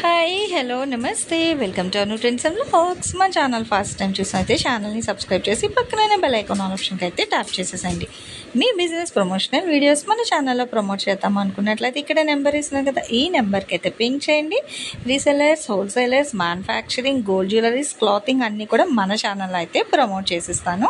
Hi hello నమస్తే welcome to Anu trends and vlogs. మా channel first time చూసినైతే ఛానల్ని subscribe చేసి పక్కనే బెల్ ఐకాన్ ఆప్షన్కి అయితే ట్యాప్ చేసేసండి. మీ బిజినెస్ ప్రమోషనల్ వీడియోస్ మన ఛానల్లో ప్రమోట్ చేద్దాం అనుకున్నట్లయితే ఇక్కడ నెంబర్ ఇస్తున్నాం కదా, ఈ నెంబర్కి అయితే పింక్ చేయండి. Resellers, wholesalers, manufacturing, gold jewelleries, clothing అన్నీ కూడా మన ఛానల్లో అయితే ప్రమోట్ చేసిస్తాను.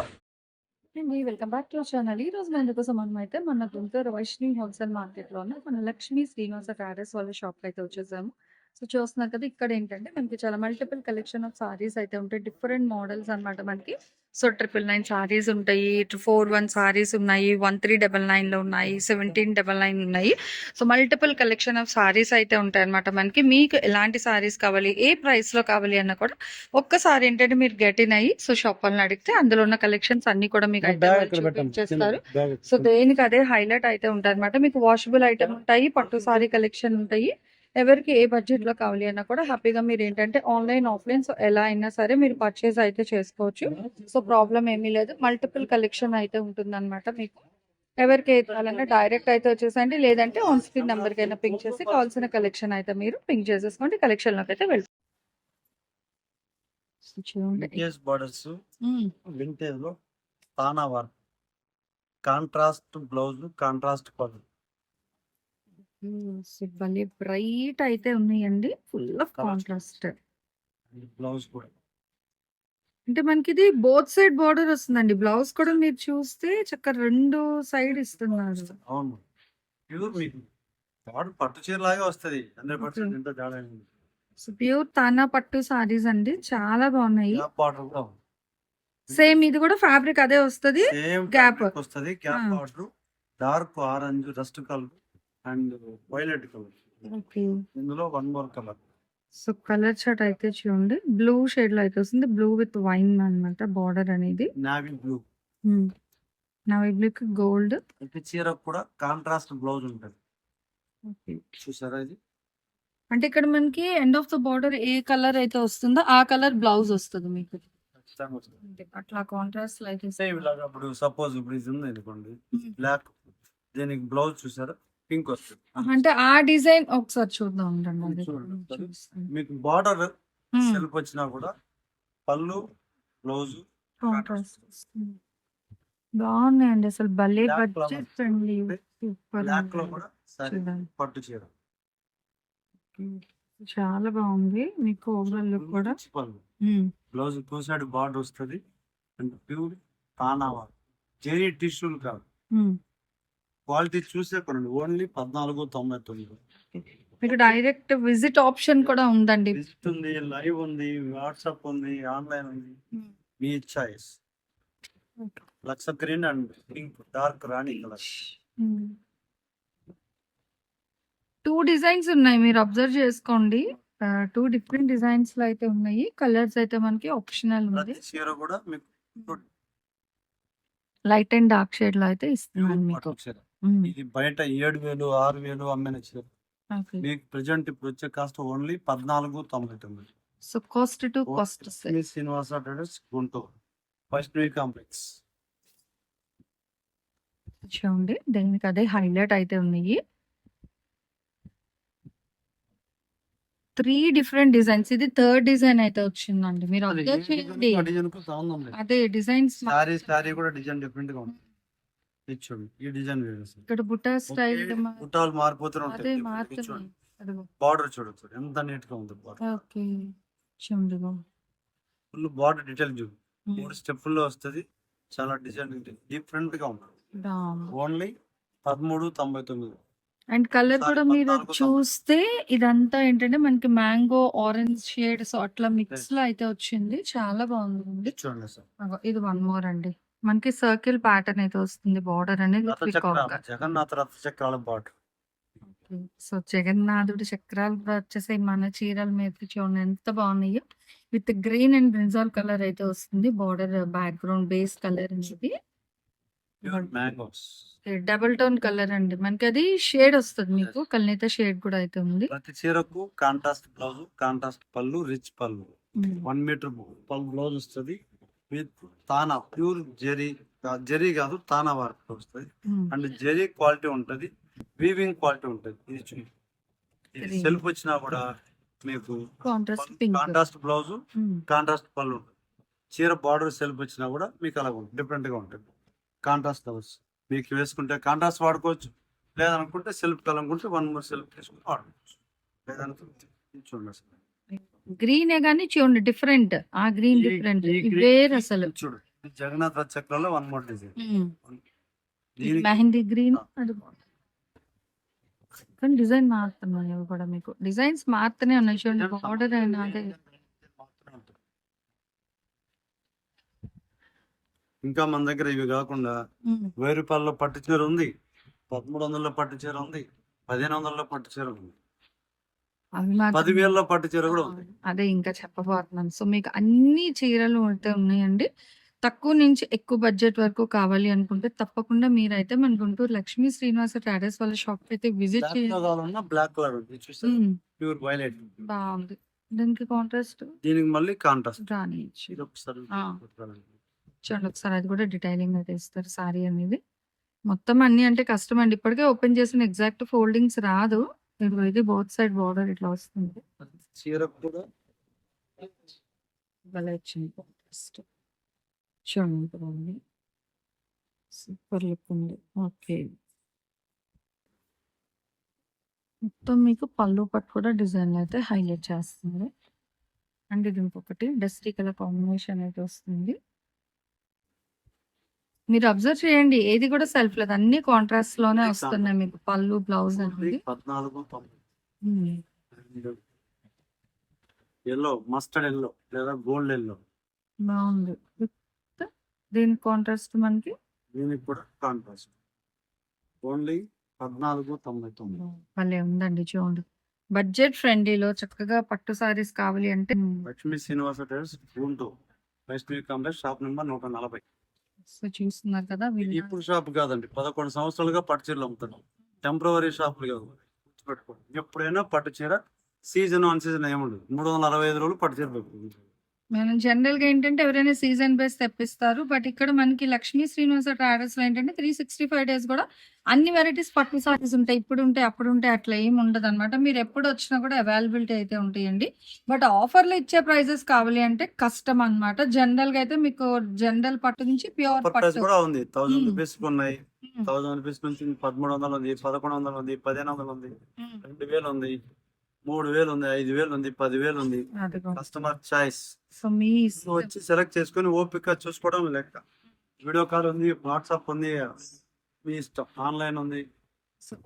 Welcome back to channel. ఈ రోజు అందుకోసం మనం అయితే మన గుంటూరు వైష్ణవి హోల్సేల్ మార్కెట్ లో ఉన్న మన లక్ష్మీ శ్రీనివాస ట్రేడర్స్ వాళ్ళ షాప్ అయితే వచ్చేసాము. సో చూస్తున్నారు కదా, ఇక్కడ ఏంటంటే మనకి చాలా మల్టిపుల్ కలెక్షన్ ఆఫ్ సారీస్ అయితే ఉంటాయి. డిఫరెంట్ మోడల్స్ అన్నమాట మనకి. సో 999 సారీస్ ఉంటాయి, 41 సారీస్ ఉన్నాయి, 1399 లో ఉన్నాయి, 1799 ఉన్నాయి. So multiple collection of saris అయితే ఉంటాయి అనమాట మనకి. మీకు ఎలాంటి సారీస్ కావాలి, ఏ ప్రైస్ లో కావాలి అన్న కూడా ఒక్కసారి ఏంటంటే మీరు గెట్ ఇన్ అయ్యి సో షాప్ వాళ్ళని అడిగితే అందులో ఉన్న కలెక్షన్స్ అన్ని కూడా మీకు అయితే చేస్తారు. సో దేనికి అదే హైలైట్ అయితే ఉంటాయి అనమాట. మీకు వాషబుల్ ఐటమ్ ఉంటాయి, పట్టు సారీ కలెక్షన్ ఉంటాయి. ఎవరికి ఏ బడ్జెట్ లో కావాలి అన్నా కూడా హ్యాపీగా మీరు ఏంటంటే ఆన్లైన్ ఆఫ్లైన్ సో ఎలా అయినా సరే మీరు పర్చేస్ అయితే చేసుకోవచ్చు. సో ప్రాబ్లం ఏమీ లేదు, మల్టిపుల్ కలెక్షన్ అయితే ఉంటుంది అనమాట. మీకు ఎవరికి కావాలన్నా డైరెక్ట్ అయితే వచ్చేసండి, లేదంటే ఆన్ స్క్రీన్ నెంబర్ కైనా పింక్ చేసి కావాల్సిన కలెక్షన్ అయితే మీరు పింక్ చేసేసుకోండి. కలెక్షన్ లోకి అయితే వెళ్తాం. బోర్డర్స్ వింటేజ్ లో తానా వర్క్, కాంట్రాస్ట్ బ్లౌజ్, కాంట్రాస్ట్ పళ్ళు, భలే బ్రైట్ అయితే ఉన్నాయండి, ఫుల్ ఆఫ్ కాంట్రాస్ట్. బ్లౌజ్ కూడా అంటే మనకి ఇది బోత్ సైడ్ బార్డర్ వస్తుందండి. బ్లౌజ్ కూడా మీరు చూస్తే చక్కగా రెండు సైడ్ ఇస్తున్నారు. అవును, ప్యూర్ మీకు పట్టు చీర లాగా వస్తుంది. 100% ఎంత తేడా లేదు. ప్యూర్ తానా పట్టు సారీస్ అండి, చాలా బాగున్నాయి. గ్యాప్ బార్డర్ కూడా ఉంది. సేమ్ ఇది కూడా ఫ్యాబ్రిక్ అదే వస్తుంది. సేమ్ గ్యాప్ వస్తుంది. Gap border, dark orange, rust colour and violet colour. Okay, ఇందులో one more colour. So colour chart అయితే చూడండి, బ్లూ షేడ్ లో అయితే వస్తుంది. బ్లూ విత్ వైన్ అన్నమాట బార్డర్ అనేది. నావీ బ్లూ, నావీ బ్లూ కి గోల్డ్. ప్రతి చీర కూడా కాంట్రాస్ట్ బ్లౌజ్ ఉంటుంది. చూసారా ఇది? అంటే ఇక్కడ మనకి end of the border A colour అయితే వస్తుందో ఆ కలర్ బ్లౌజ్ వస్తుంది మీకు. ఖచ్చితంగా వస్తుంది. అట్లా కాంట్రాస్ట్ అయితే సేమ్ ఇలాగా ఇప్పుడు సపోజ్ ఇప్పుడు ఇది ఉంది అనుకోండి, బ్లాక్, దీనికి బ్లౌజ్ చూసారా పింక్ వస్తుంది. అంటే ఆ డిజైన్ ఒకసారి చూద్దాం ఉండండి. అది చూడండి. చూస్తాను. మీకు బార్డర్ సెల్ఫ్ వచ్చినా కూడా పళ్ళు బ్లౌజ్ కాంట్రాస్ట్ బాగున్నాయండి, అసలు భలే Black colour. Budget friendly. Super black లో కూడా సారీ చూడండి. పట్టు చీర, చాలా బాగుంది. మీకు ఓవరాల్ లుక్ కూడా rich pallu, blouse two side border వస్తుంది అండ్ ప్యూర్ తానావా జెరీ టిష్యూలు కాదు. క్వాలిటీ చూసే కొనండి. ఓన్లీ 1499. మీకు డైరెక్ట్ విజిట్ ఆప్షన్ కూడా ఉందండి. విజిట్ ఉంది, లైవ్ ఉంది, వాట్సాప్ ఉంది, ఆన్లైన్ ఉంది. మీ choice. Lux green and pink, dark rani colour. 2 designs ఉన్నాయి, మీరు అబ్జర్వ్ చేసుకోండి. 2 డిఫరెంట్ డిజైన్స్ లో అయితే ఉన్నాయి. కలర్స్ అయితే మనకి ఆప్షనల్ ఉంది. ప్రతి చీర కూడా మీకు లైట్ అండ్ డార్క్ షేడ్ లో అయితే ఇస్తున్నాను మీకు. పట్టు చీర. ఇది బయట 7,000 6,000 అమ్మిన చీర మీకు ప్రెజెంట్ ఇప్పుడు వచ్చే cost only 1499. So cost to cost Lakshmi Srinivasa traders, Guntur, Vaishnavi complex. చూడండి, దీనికి అదే హైలైట్ అయితే ఉన్నాయి. 3 డిఫరెంట్ డిజైన్స్. ఇది థర్డ్ డిజైన్ అయితే వచ్చిందండి. మీరు అబ్జర్వ్ చేయండి, అదే డిజైన్స్. సారీ కూడా డిజైన్ డిఫరెంట్ గా ఉంటుంది. ఇది చూడండి, ఈ డిజైన్ ఇక్కడ బుట్టా స్టైల్ బుట్టాలు మారిపోతూ అదే ఉంటాయి. మారుతున్నాయి. బార్డర్ చూడొచ్చు ఎంత నీట్ గా ఉంది. బార్డర్ ఓకే, చూడండి. ఫుల్ బార్డర్ డీటెయిల్ చూడు, 3 స్టెప్పుల్లో వస్తుంది. చాలా డిజైన్ డిఫరెంట్ గా ఉంటుంది. ఓన్లీ 1399. అండ్ కలర్ కూడా మీరు చూస్తే ఇదంతా ఏంటంటే మనకి మ్యాంగో ఆరెంజ్ షేడ్, సో అట్లా మిక్స్ లో అయితే వచ్చింది. చాలా బాగుంది. చూడండి సార్, ఇది వన్ మోర్ అండి. మనకి సర్కిల్ ప్యాటర్న్ అయితే వస్తుంది. బార్డర్ అనేది జగన్నాథ రథ చక్రాల బార్డర్. సో జగన్నాథుడి చక్రాలు కూడా వచ్చేసాయి మన చీరల మీద. చూడండి ఎంత బాగున్నాయో. With green and brinjal colour అయితే వస్తుంది. బార్డర్ బ్యాక్గ్రౌండ్ బేస్ కలర్ అనేది మ్యాంగోస్, డబుల్ టోన్ కలర్ అండి. మనకి అది షేడ్ వస్తుంది మీకు. కల్నేత షేడ్ కూడా అయితే ఉంది. ప్రతి చీరకు కాంట్రాస్ట్ బ్లౌజ్, కాంట్రాస్ట్ పళ్ళు, రిచ్ పళ్ళు, 1 మీటర్ పళ్ళు బ్లౌజ్ వస్తుంది. విత్ తానా ప్యూర్ జరీ కాదు, తానా వర్క్ వస్తుంది. అండ్ జరీ క్వాలిటీ ఉంటది, వీవింగ్ క్వాలిటీ ఉంటది. ఇది సెల్ఫ్ వచ్చినా కూడా మీకు contrast pink. Contrast blouse, contrast పళ్ళు ఉంటుంది. చీర బార్డర్ సెల్ఫ్ వచ్చినా కూడా మీకు అలాగ ఉంటుంది, డిఫరెంట్ గా ఉంటుంది. కాంట్రాస్ట్ కలర్స్ మీకు వేసుకుంటే కాంట్రాస్ట్ వాడుకోవచ్చు, లేదనుకుంటే సెల్ఫ్ కలర్ అనుకుంటే 1 more సెల్ఫ్ వేసుకుని వాడుకోవచ్చు. లేదనుకుంటే ఇది చూడండి అసలు. గ్రీనే గానీ చూడండి డిఫరెంట్. ఆ గ్రీన్ డిఫరెంట్. వేర్ అసలు. చూడు ఇది జగన్నాథ్ రథ చక్రంలో 1 more డిజైన్. దీనికి మెహందీ గ్రీన్ అది కానీ డిజైన్ మారుతున్నాయి అవి కూడా మీకు. డిజైన్స్ మారుతూనే ఉన్నాయి చూడండి. బార్డర్ అయినా అదే. ఇంకా మన దగ్గర ఇవి కాకుండా 1000 రూపాయల్లో పట్టు చీర ఉంది, 1300లో పట్టు చీర ఉంది, 1500లో పట్టు చీర ఉంది, అవి మాత్రం 10,000లో పట్టు చీర కూడా ఉంది. అదే ఇంకా చెప్పబోతున్నాను. సో మీకు అన్ని చీరలు అయితే ఉన్నాయండి. తక్కువ నుంచి ఎక్కువ బడ్జెట్ వరకు కావాలి అనుకుంటే తప్పకుండా మీరైతే మన గుంటూరు లక్ష్మీ శ్రీనివాస ట్రేడర్స్ వాళ్ళ షాప్ అయితే విజిట్ బ్లాక్ లో చేయండి. కావాలన్నా బ్లాక్ కలర్ ఉంది చూస్తే ప్యూర్ వైలెట్. బాగుంది. దీనికి కాంట్రాస్ట్ దీనికి మళ్ళీ కాంట్రాస్ట్. రానియచ్చు. ఇది ఒకసారి ఆ. చూడండి ఒకసారి అది కూడా డీటెయిలింగ్ అయితే ఇస్తారు సారీ అనేది. మొత్తం అన్ని అంటే కష్టం అండి. ఇప్పటికే ఓపెన్ చేసిన ఎగ్జాక్ట్ ఫోల్డింగ్స్ రాదు. ఇది బోత్ సైడ్ బార్డర్ ఇట్లా వస్తుంది. చీర కూడా భలే వచ్చింది కాంట్రాస్ట్. చూడండి బాగుంది. సూపర్ లుక్ ఉంది. ఓకే. మొత్తం మీకు పళ్ళు పట్టు కూడా డిజైన్ అయితే హైలైట్ చేస్తుంది. అండ్ ఇది ఇంకొకటి డస్టీ కలర్ కాంబినేషన్ అయితే వస్తుంది. మీరు అబ్జర్వ్ చేయండి, ఏది కూడా సెల్ఫ్ లేదు, అన్ని కాంట్రాస్ట్ లోనే వస్తున్నాయి మీకు పళ్ళు బ్లౌజ్ అనేది. 14 ఎల్లో, మస్టర్డ్ ఎల్లో లేదా గోల్డ్ ఎల్లో. బాగుంది. దీని కాంట్రాస్ట్ మనకి దీనికి కూడా కాంట్రాస్ట్ ఓన్లీ 1499. భలే ఉందండి. చూడండి బడ్జెట్ ఫ్రెండ్లీలో చక్కగా పట్టు సారీస్ కావాలి అంటే Lakshmi Srinivasa traders Guntur Vaishnavi complex shop number 140. So చూస్తున్నారు కదా వీళ్ళు. ఇప్పుడు షాప్ కాదండి, 11 సంవత్సరాలుగా పట్టు చీరలు అమ్ముతున్నాం. టెంపరవరీ షాపులు కాదు, గుర్తుపెట్టుకోండి. ఎప్పుడైనా పట్టు చీర సీజన్ అన్ సీజన్ ఏముండదు. 365 రోజులు పట్టు చీర పెట్టుకుంటాం. మనం జనరల్ గా ఏంటంటే ఎవరైనా సీజన్ బేస్ తెప్పిస్తారు. బట్ ఇక్కడ మనకి లక్ష్మీ శ్రీనివాస ట్రేడర్స్ లో ఏంటంటే 365 డేస్ కూడా అన్ని వెరైటీస్ పట్టు సారీస్ ఉంటాయి. ఇప్పుడు ఉంటాయి అప్పుడు ఉంటాయి అట్లా ఏమి ఉండదు అనమాట. మీరు ఎప్పుడు వచ్చినా కూడా అవైలబిలిటీ అయితే ఉంటాయండి. బట్ ఆఫర్లు ఇచ్చే ప్రైజెస్ కావాలి అంటే కష్టం అన్నమాట. జనరల్ గా అయితే మీకు జనరల్ పట్టు నుంచి ప్యూర్ ఆఫర్ ప్రైస్ పట్టు. కూడా ఉంది. 1000 మ్మ్. రూపీస్ ఉన్నాయి, మ్మ్. 1000 రూపీస్ నుంచి 1300 ఉంది, 1100 ఉంది, 1500 ఉంది, మ్మ్. 2000 ఉంది, 3000 ఉంది, 5000 ఉంది, 10,000 ఉంది. అదిగో. Customer choice. సో మీ వచ్చి సెలెక్ట్ చేసుకొని ఓపిక చూసుకోవడం లెక్క. వీడియో కాల్ ఉంది, వాట్సాప్ ఉంది, మీ ఇష్టం. ఆన్లైన్ ఉంది.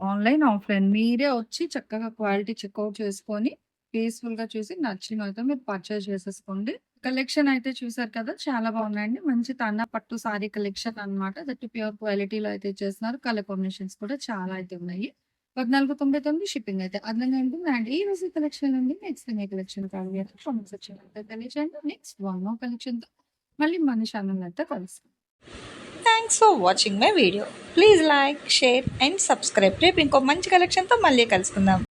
ఆన్లైన్ ఆఫ్లైన్ మీరే వచ్చి చక్కగా క్వాలిటీ చెక్అవుట్ చేసుకొని పీస్ఫుల్ గా చూసి నచ్చిన అయితే మీరు పర్చేస్ చేసేసుకోండి. కలెక్షన్ అయితే చూసారు కదా, చాలా బాగున్నాయండి. మంచి తన పట్టు సారీ కలెక్షన్ అన్నమాట. దట్ ప్యూర్ క్వాలిటీలో అయితే చేస్తున్నారు. కలర్ కాంబినేషన్స్ కూడా చాలా అయితే ఉన్నాయి. 1499 షిప్పింగ్ అయితే అదనంగా ఉంటుంది. అండ్ ఈ రోజు కలెక్షన్ అండి. నెక్స్ట్ ఏ కలెక్షన్ కావాలి అంటే కామెంట్ సెక్షన్ అయితే తెలియజేయండి. నెక్స్ట్ వన్ మోర్ కలెక్షన్ తో మళ్ళీ మన ఛానల్ అయితే కలుస్తాం. Thanks for watching my video. Please like, share and subscribe. రేపు ఇంకో మంచి కలెక్షన్తో మళ్ళీ కలుసుకుందాం.